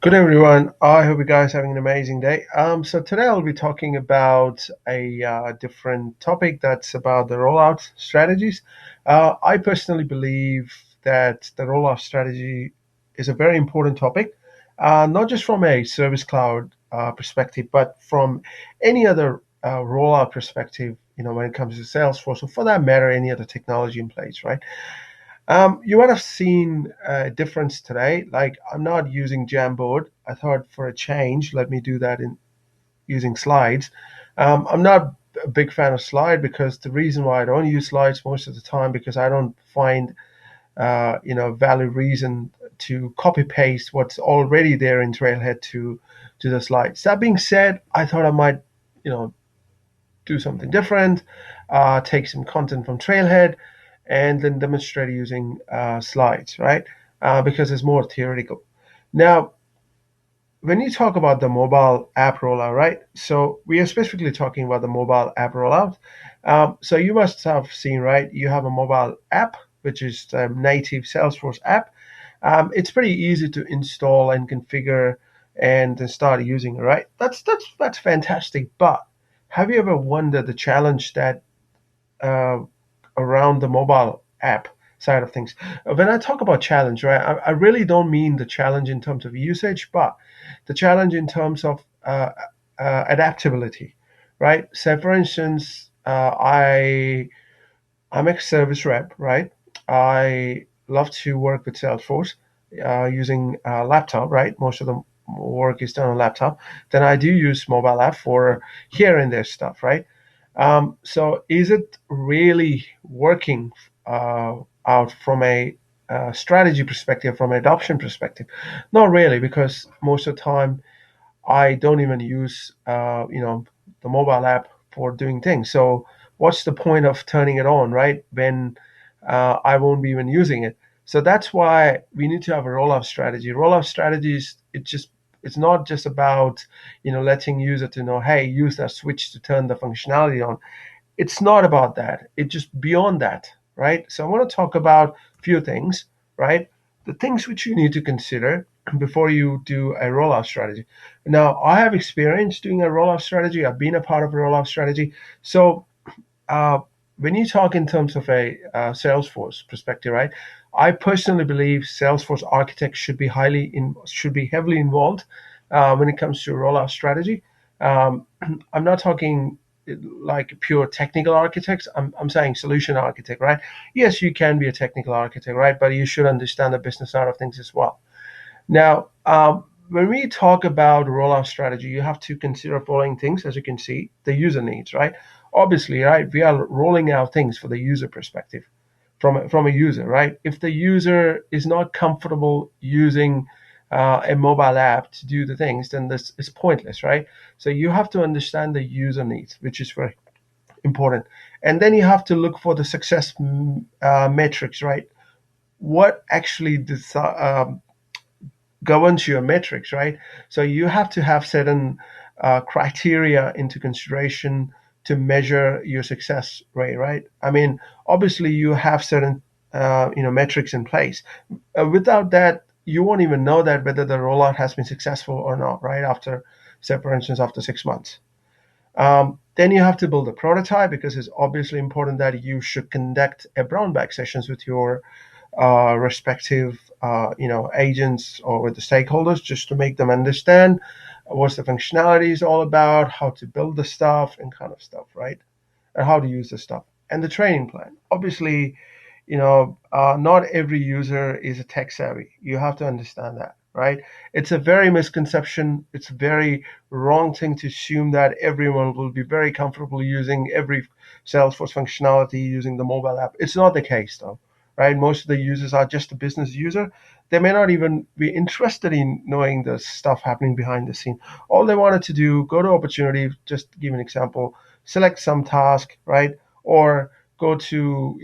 Good everyone. I hope you guys are having an amazing day. So today I'll be talking about a different topic that's about the rollout strategies. I personally believe that the rollout strategy is a very important topic, not just from a service cloud perspective, but from any other rollout perspective. When it comes to Salesforce, or for that matter, any other technology in place, right? You might have seen a difference today. Like I'm not using Jamboard. I thought for a change, let me do that in using slides. I'm not a big fan of slide because the reason why I don't use slides most of the time because I don't find valid reason to copy paste what's already there in Trailhead to the slides. That being said, I thought I might you know do something different, take some content from Trailhead, and then demonstrate using slides, right? Because it's more theoretical. Now, when you talk about the mobile app rollout, right? So we are specifically talking about the mobile app rollout. So you must have seen, right? You have a mobile app, which is the native Salesforce app. It's pretty easy to install and configure and then start using it, right? That's fantastic. But have you ever wondered the challenge that uh, around the mobile app side of things? When I talk about challenge, right, I really don't mean the challenge in terms of usage, but the challenge in terms of adaptability, right? So, for instance, I'm a service rep, right? I love to work with Salesforce using a laptop, right? Most of the work is done on laptop. Then I do use mobile app for here and there stuff, right? So is it really working uh, out from a strategy perspective, from an adoption perspective? Not really, because most of the time I don't even use, the mobile app for doing things. So what's the point of turning it on, right? When I won't be even using it. So that's why we need to have a rollout strategy. Rollout strategies, it's not just about letting user to know, hey, use that switch to turn the functionality on. It's not about that. It's just beyond that, right? So I want to talk about a few things, right? The things which you need to consider before you do a rollout strategy. Now, I have experience doing a rollout strategy. I've been a part of a rollout strategy. So uh, when you talk in terms of a Salesforce perspective, right? I personally believe Salesforce architects should be heavily involved when it comes to rollout strategy. Um, I'm not talking like pure technical architects. I'm saying solution architect, right? Yes, you can be a technical architect, right? But you should understand the business side of things as well. Now, when we talk about rollout strategy, you have to consider following things, as you can see, the user needs, right? Obviously, right, we are rolling out things for the user perspective, from a user, right? If the user is not comfortable using a mobile app to do the things, then this is pointless, right? So you have to understand the user needs, which is very important, and then you have to look for the success metrics, right? What actually governs your metrics, right? So you have to have certain criteria into consideration to measure your success rate, right? I mean, obviously you have certain metrics in place. Without that, you won't even know that whether the rollout has been successful or not, right? After, say, for instance, after 6 months. Then you have to build a prototype because it's obviously important that you should conduct a brown bag sessions with your respective agents or with the stakeholders just to make them understand what the functionality is all about, how to build the stuff and kind of stuff, right? And how to use the stuff and the training plan. Obviously, not every user is a tech savvy. You have to understand that, right? It's a very misconception. It's a very wrong thing to assume that everyone will be very comfortable using every Salesforce functionality using the mobile app. It's not the case, though, right? Most of the users are just a business user. They may not even be interested in knowing the stuff happening behind the scene. All they wanted to do, go to opportunity, just to give an example, select some task, right? Or go to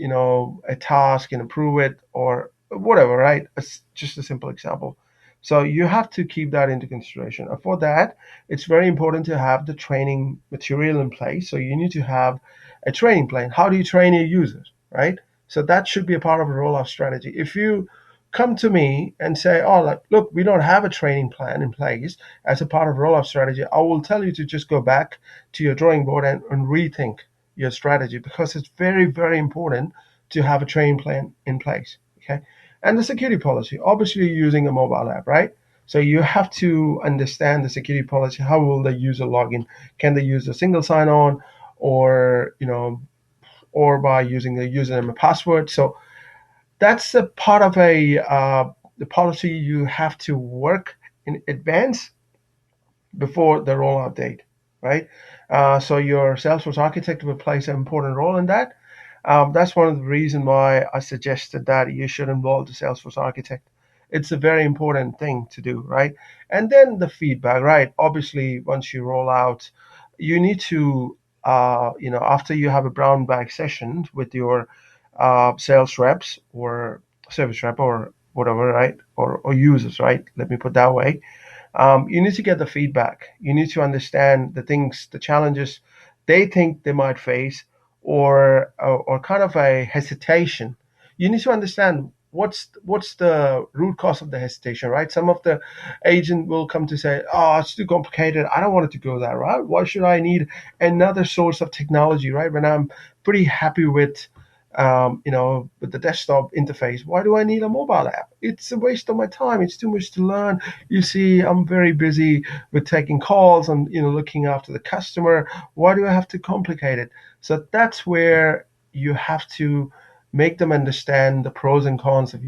a task and approve it or whatever, right? It's just a simple example. So you have to keep that into consideration. And for that, it's very important to have the training material in place. So you need to have a training plan. How do you train your users, right? So that should be a part of a rollout strategy. If you come to me and say, oh, like, look, we don't have a training plan in place as a part of rollout strategy, I will tell you to just go back to your drawing board and rethink your strategy, because it's very, very important to have a training plan in place. Okay. And the security policy, obviously you're using a mobile app, right? So you have to understand the security policy. How will the user log in? Can they use a single sign-on, or or by using the username and password? So that's a part of the policy you have to work in advance before the rollout date, right? So your Salesforce architect will play an important role in that. That's one of the reasons why I suggested that you should involve the Salesforce architect. It's a very important thing to do, right? And then the feedback, right? Obviously, once you roll out, you need to, after you have a brown bag session with your sales reps or service rep or whatever, right? Or users, right? Let me put that way. You need to get the feedback. You need to understand the things, the challenges they think they might face, or kind of a hesitation. You need to understand what's the root cause of the hesitation, right? Some of the agent will come to say, "Oh, it's too complicated. I don't want it to go that route. Why should I need another source of technology, right? When I'm pretty happy with the desktop interface. Why do I need a mobile app? It's a waste of my time. It's too much to learn. You see, I'm very busy with taking calls and looking after the customer. Why do I have to complicate it?" So that's where you have to make them understand the pros and cons of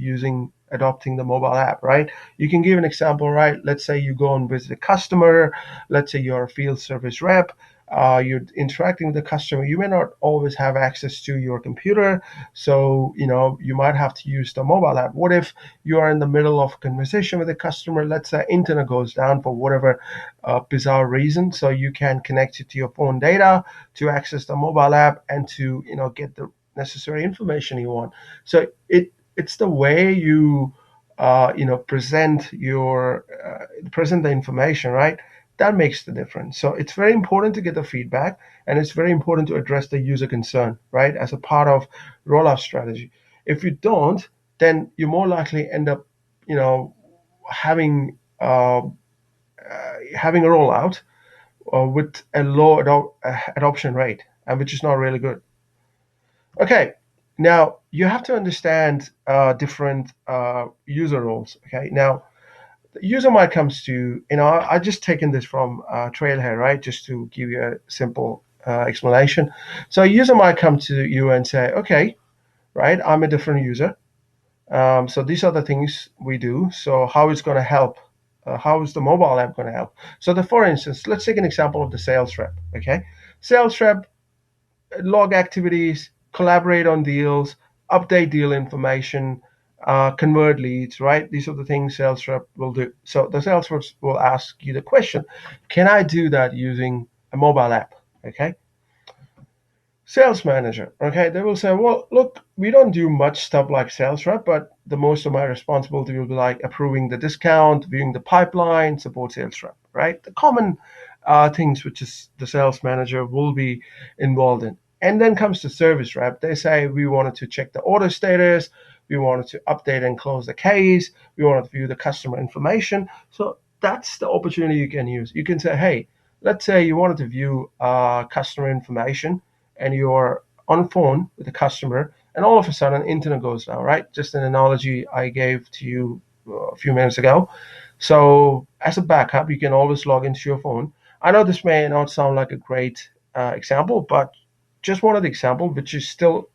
adopting the mobile app, right? You can give an example, right? Let's say you go and visit a customer. Let's say you're a field service rep. You're interacting with the customer. You may not always have access to your computer, so you might have to use the mobile app. What if you are in the middle of a conversation with a customer? Let's say internet goes down for whatever bizarre reason, so you can connect it to your phone data to access the mobile app and to get the necessary information you want. So it's the way you present the information, right? That makes the difference. So it's very important to get the feedback, and it's very important to address the user concern, right, as a part of rollout strategy. If you don't, then you more likely end up, having having a rollout with a low adoption rate, and which is not really good. Okay, now you have to understand different user roles. Okay, now the user might comes to I just taken this from Trailhead, right? Just to give you a simple explanation. So a user might come to you and say, okay, right, I'm a different user. So these are the things we do. So how is going to help? How is the mobile app going to help? So for instance, let's take an example of the sales rep. Okay, sales rep log activities, collaborate on deals, update deal information, convert leads, right? These are the things sales rep will do. So the sales reps will ask you the question, can I do that using a mobile app? Okay. Sales manager, okay, they will say, well, look, we don't do much stuff like sales rep, but the most of my responsibility will be like approving the discount, viewing the pipeline, support sales rep, right? The common things which is the sales manager will be involved in. And then comes the service rep. They say we wanted to check the order status, we wanted to update and close the case, we wanted to view the customer information. So that's the opportunity you can use. You can say, hey, let's say you wanted to view customer information, and you're on phone with the customer, and all of a sudden internet goes down, right? Just an analogy I gave to you a few minutes ago. So as a backup, you can always log into your phone. I know this may not sound like a great example, but just one of the examples which is still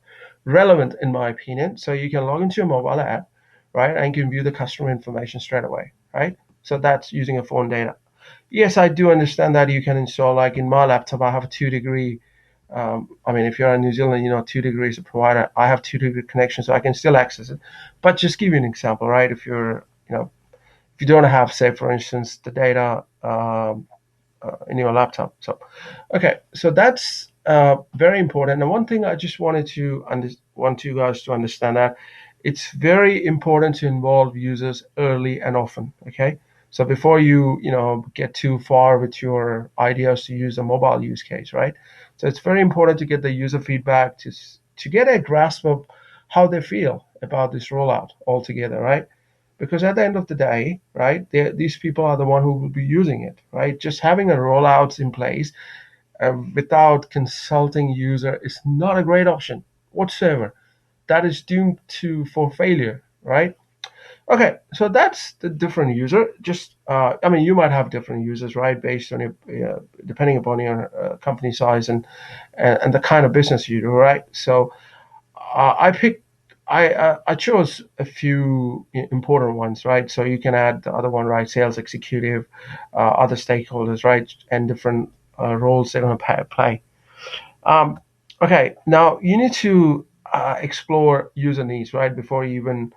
relevant in my opinion. So you can log into your mobile app, right, and you can view the customer information straight away, right? So that's using a phone data. Yes, I do understand that you can install, like in my laptop, I have a 2 degree. I mean, if you're in New Zealand, 2 degrees is a provider. I have 2 degree connection, so I can still access it. But just give you an example, right? If you don't have, say, for instance, the data in your laptop. So, okay, so that's very important. And one thing I just want you guys to understand that it's very important to involve users early and often. Okay, so before you get too far with your ideas to use a mobile use case, right? So it's very important to get the user feedback to get a grasp of how they feel about this rollout altogether, right? because at the end of the day, right, these people are the one who will be using it, right? Just having a rollout in place without consulting user is not a great option whatsoever. That is doomed to for failure, right? Okay, so that's the different user. Just, I mean, you might have different users, right, based on your, depending upon your company size and the kind of business you do, right? So I picked, I chose a few important ones, right? So you can add the other one, right? Sales executive, other stakeholders, right, and different roles they're going to play. Um, okay, now you need to explore user needs, right, before you even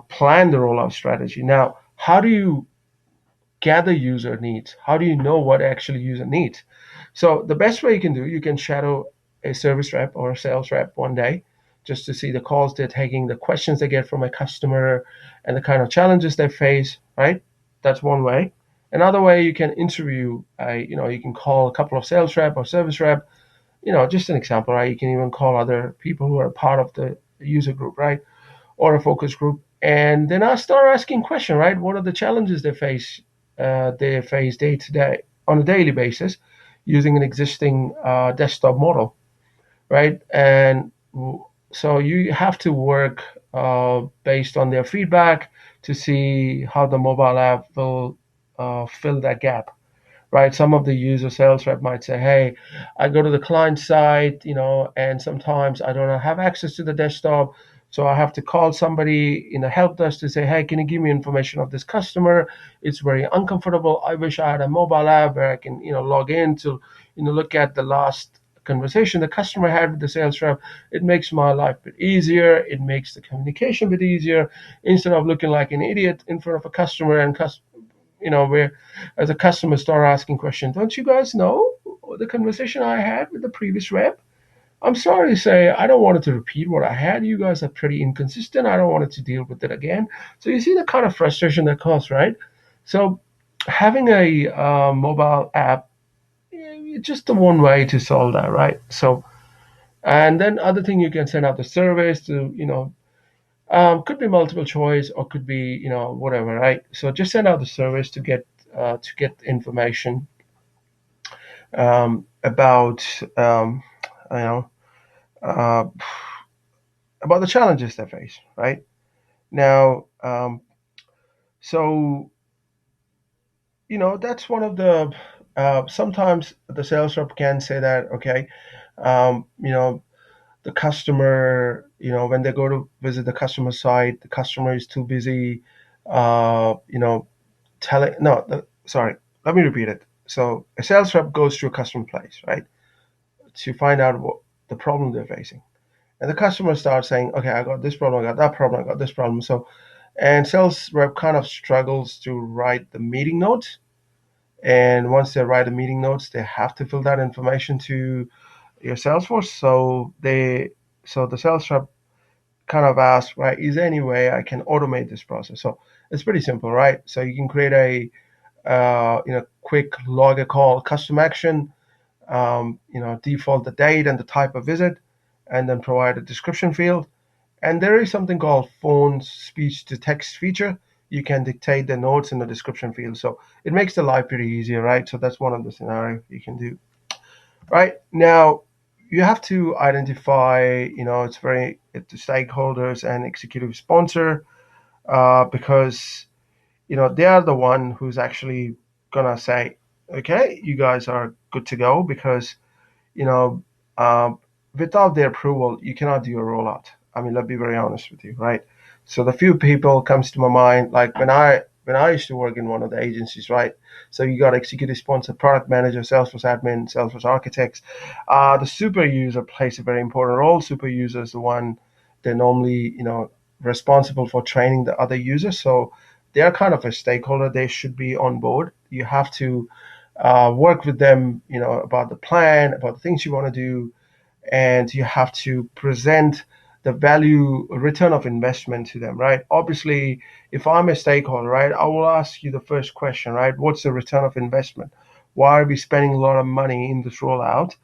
plan the rollout strategy. Now, how do you gather user needs? How do you know what actually user needs? So the best way you can do, you can shadow a service rep or a sales rep one day just to see the calls they're taking, the questions they get from a customer, and the kind of challenges they face, right? That's one way. Another way, you can interview, you can call a couple of sales rep or service rep, just an example, right? You can even call other people who are part of the user group, right? Or a focus group, and then I start asking questions, right? What are the challenges they face day to day on a daily basis, using an existing desktop model, right? And so you have to work based on their feedback to see how the mobile app will fill that gap, right? Some of the user sales rep might say, "Hey, I go to the client side, and sometimes I don't have access to the desktop, so I have to call somebody in the help desk to say, hey, can you give me information of this customer? It's very uncomfortable. I wish I had a mobile app where I can, log in to, look at the last conversation the customer had with the sales rep. It makes my life a bit easier. It makes the communication a bit easier instead of looking like an idiot in front of a customer and where as a customer start asking questions. Don't you guys know the conversation I had with the previous rep? I'm sorry to say, I don't want it to repeat what I had. You guys are pretty inconsistent. I don't want it to deal with it again. So you see the kind of frustration that caused, right? So having a mobile app, it's just the one way to solve that, right? So, and then other thing, you can send out the surveys to, could be multiple choice or could be, whatever, right? So just send out the surveys to get information about, you know, uh, about the challenges they face, right? Now, so that's one of the. Sometimes the sales rep can say that, okay, um, you know, the customer, when they go to visit the customer site, the customer is too busy, telling. No, sorry, let me repeat it. So a sales rep goes to a customer place, right, to find out what the problem they're facing. And the customer starts saying, okay, I got this problem, I got that problem, I got this problem. So, and sales rep kind of struggles to write the meeting notes. And once they write the meeting notes, they have to fill that information to your Salesforce. So the sales rep kind of asks, right, is there any way I can automate this process? So it's pretty simple, right? So you can create quick log a call custom action, default the date and the type of visit, and then provide a description field. And there is something called phone speech to text feature. You can dictate the notes in the description field. So it makes the life pretty easier, right? So that's one of the scenarios you can do. Right now, you have to identify, the stakeholders and executive sponsor, because they are the one who's actually gonna say, okay, you guys are good to go, because you know, um, without their approval, you cannot do a rollout. I mean, let's be very honest with you, right? So the few people comes to my mind, like when I used to work in one of the agencies, right? So you got executive sponsor, product manager, Salesforce admin, Salesforce architects. The super user plays a very important role. Super user is the one they're normally, responsible for training the other users. So they're kind of a stakeholder. They should be on board. You have to work with them, about the plan, about the things you want to do, and you have to present the value return of investment to them, right? Obviously, if I'm a stakeholder, right, I will ask you the first question, right? What's the return of investment? Why are we spending a lot of money in this rollout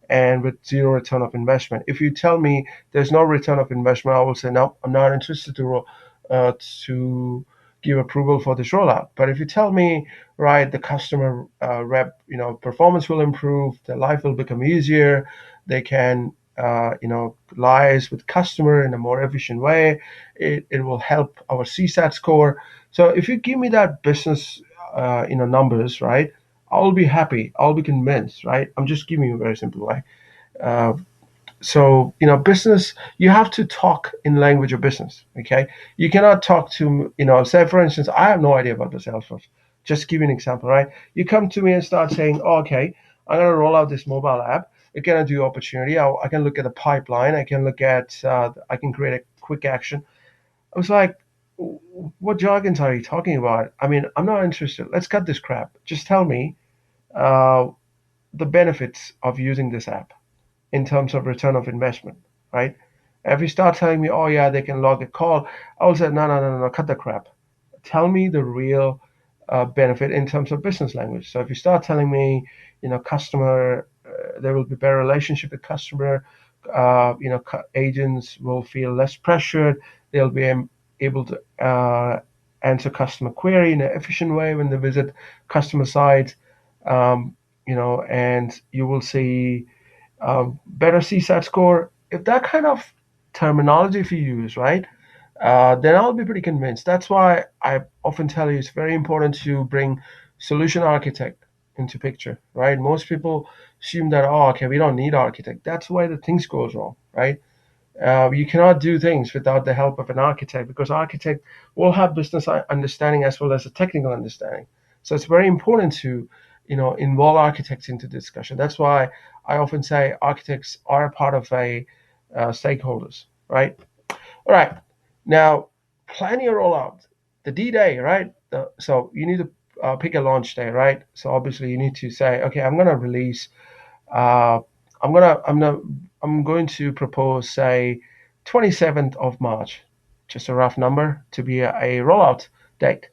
and with zero return of investment? If you tell me there's no return of investment, I will say no, I'm not interested to give approval for this rollout. But if you tell me, right, the customer rep, performance will improve, their life will become easier, they can, liaise with customer in a more efficient way. It will help our CSAT score. So if you give me that business, numbers, right, I'll be happy. I'll be convinced, right? I'm just giving you a very simple way. Uh, so business, you have to talk in language of business. Okay, you cannot talk to, say for instance, I have no idea about the Salesforce. Just give you an example, right? You come to me and start saying, oh, okay, I'm going to roll out this mobile app. It can do opportunity. I can look at the pipeline. I can look at, I can create a quick action. I was like, what jargons are you talking about? I mean, I'm not interested. Let's cut this crap. Just tell me uh, the benefits of using this app in terms of return of investment, right? If you start telling me, oh yeah, they can log a call, I will say, no, no, no, no, no, cut the crap. Tell me the real benefit in terms of business language. So if you start telling me, customer, there will be better relationship with customer, agents will feel less pressured. They'll be able to answer customer query in an efficient way when they visit customer site, and you will see better CSAT score. If that kind of terminology if you use, right, then I'll be pretty convinced. That's why I often tell you it's very important to bring solution architect into picture, right? Most people assume that, oh, okay, we don't need architect. That's why the things goes wrong, right? You cannot do things without the help of an architect because architect will have business understanding as well as a technical understanding. So it's very important to, involve architects into discussion. That's why I often say architects are a part of a stakeholders, right? All right. Now, plan your rollout. The D-Day, right? So you need to pick a launch day, right? So obviously you need to say, okay, I'm gonna release. Uh, I'm going to propose, say, 27th of March, just a rough number to be a rollout date.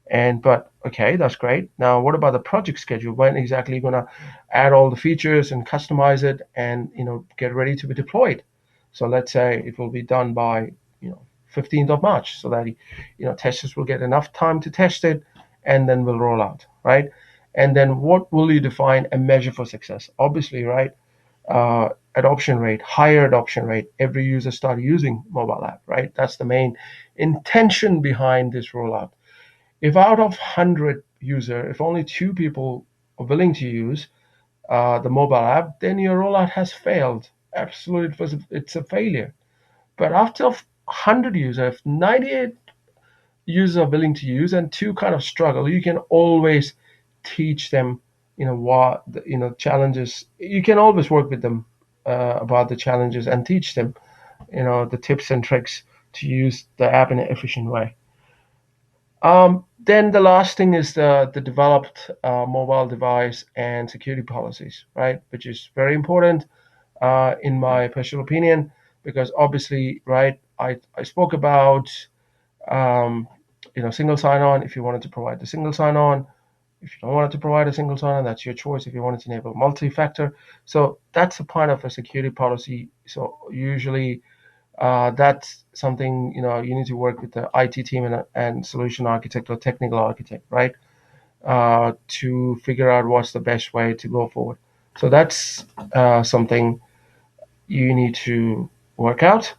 But okay, that's great. Now, what about the project schedule? When exactly you're gonna add all the features and customize it and get ready to be deployed? So let's say it will be done by 15th of March, so that testers will get enough time to test it, and then we'll roll out, right? And then what will you define a measure for success? Obviously, right? Adoption rate, higher adoption rate. Every user start using mobile app, right? That's the main intention behind this rollout. If out of 100 user, if only two people are willing to use the mobile app, then your rollout has failed. Absolutely, it's a failure. But after 100 users, if 98 users are willing to use and two kind of struggle, you can always teach them, what challenges. You can always work with them about the challenges and teach them, the tips and tricks to use the app in an efficient way. Then the last thing is the developed mobile device and security policies, right? Which is very important in my personal opinion, because obviously, right, I spoke about single sign-on. If you wanted to provide the single sign-on, if you don't want to provide a single sign-on, that's your choice. If you wanted to enable multi-factor, so that's a part of a security policy. So usually that's something you need to work with the IT team and solution architect or technical architect, right? To figure out what's the best way to go forward. So that's something you need to work out,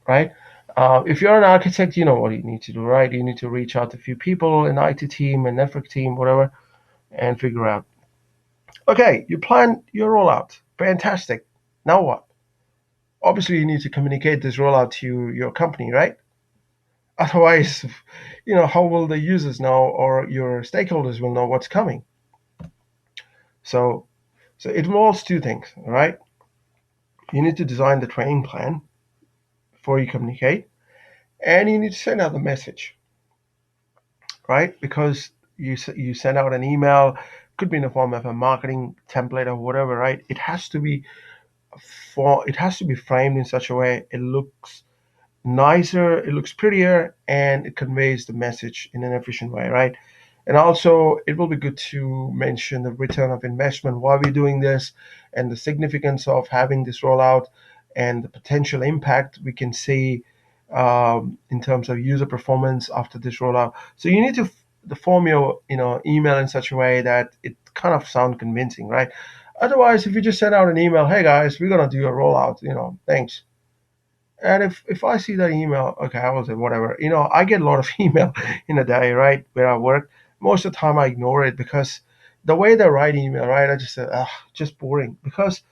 right? If you're an architect, you know what you need to do, right? You need to reach out to a few people in IT team and network team, whatever, and figure out. Okay, you plan your rollout. Fantastic. Now what? Obviously, you need to communicate this rollout to your company, right? Otherwise, how will the users know or your stakeholders will know what's coming? So, so it involves two things, right? You need to design the training plan before you communicate, and you need to send out the message, right? Because you send out an email, could be in the form of a marketing template or whatever, right? It has to be framed in such a way it looks nicer, it looks prettier, and it conveys the message in an efficient way, right? And also, it will be good to mention the return of investment, why we're doing this, and the significance of having this rollout, and the potential impact we can see in terms of user performance after this rollout. So you need to form your email in such a way that it kind of sound convincing, right? Otherwise, if you just send out an email, hey guys, we're gonna do a rollout, thanks. And if I see that email, okay, I will say whatever. I get a lot of email in a day, right, where I work. Most of the time, I ignore it because the way they write email, right, I just say, just boring. Because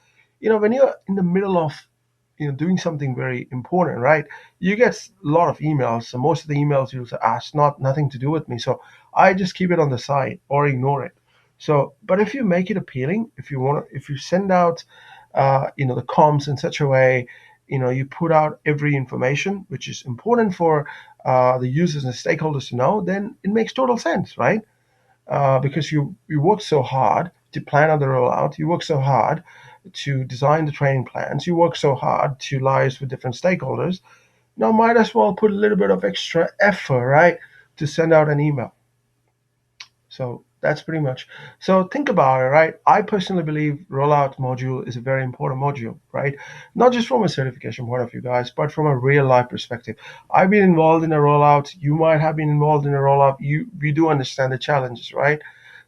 when you're in the middle of doing something very important, right, you get a lot of emails. So most of the emails you'll say, it's not nothing to do with me. So I just keep it on the side or ignore it. So, but if you make it appealing, if you send out, the comms in such a way, you put out every information which is important for the users and stakeholders to know, then it makes total sense, right? Because you work so hard to plan out the rollout, you work so hard to design the training plans, you work so hard to liaise with different stakeholders. Now, might as well put a little bit of extra effort, right, to send out an email. So that's pretty much. So think about it, right? I personally believe rollout module is a very important module, right? Not just from a certification point of view, guys, but from a real life perspective. I've been involved in a rollout. You might have been involved in a rollout. We do understand the challenges, right?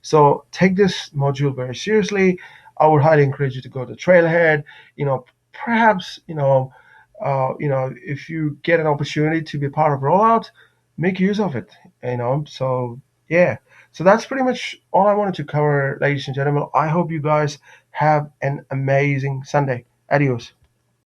So take this module very seriously. I would highly encourage you to go to Trailhead. Perhaps if you get an opportunity to be part of rollout, make use of it. So yeah. So that's pretty much all I wanted to cover, ladies and gentlemen. I hope you guys have an amazing Sunday. Adios.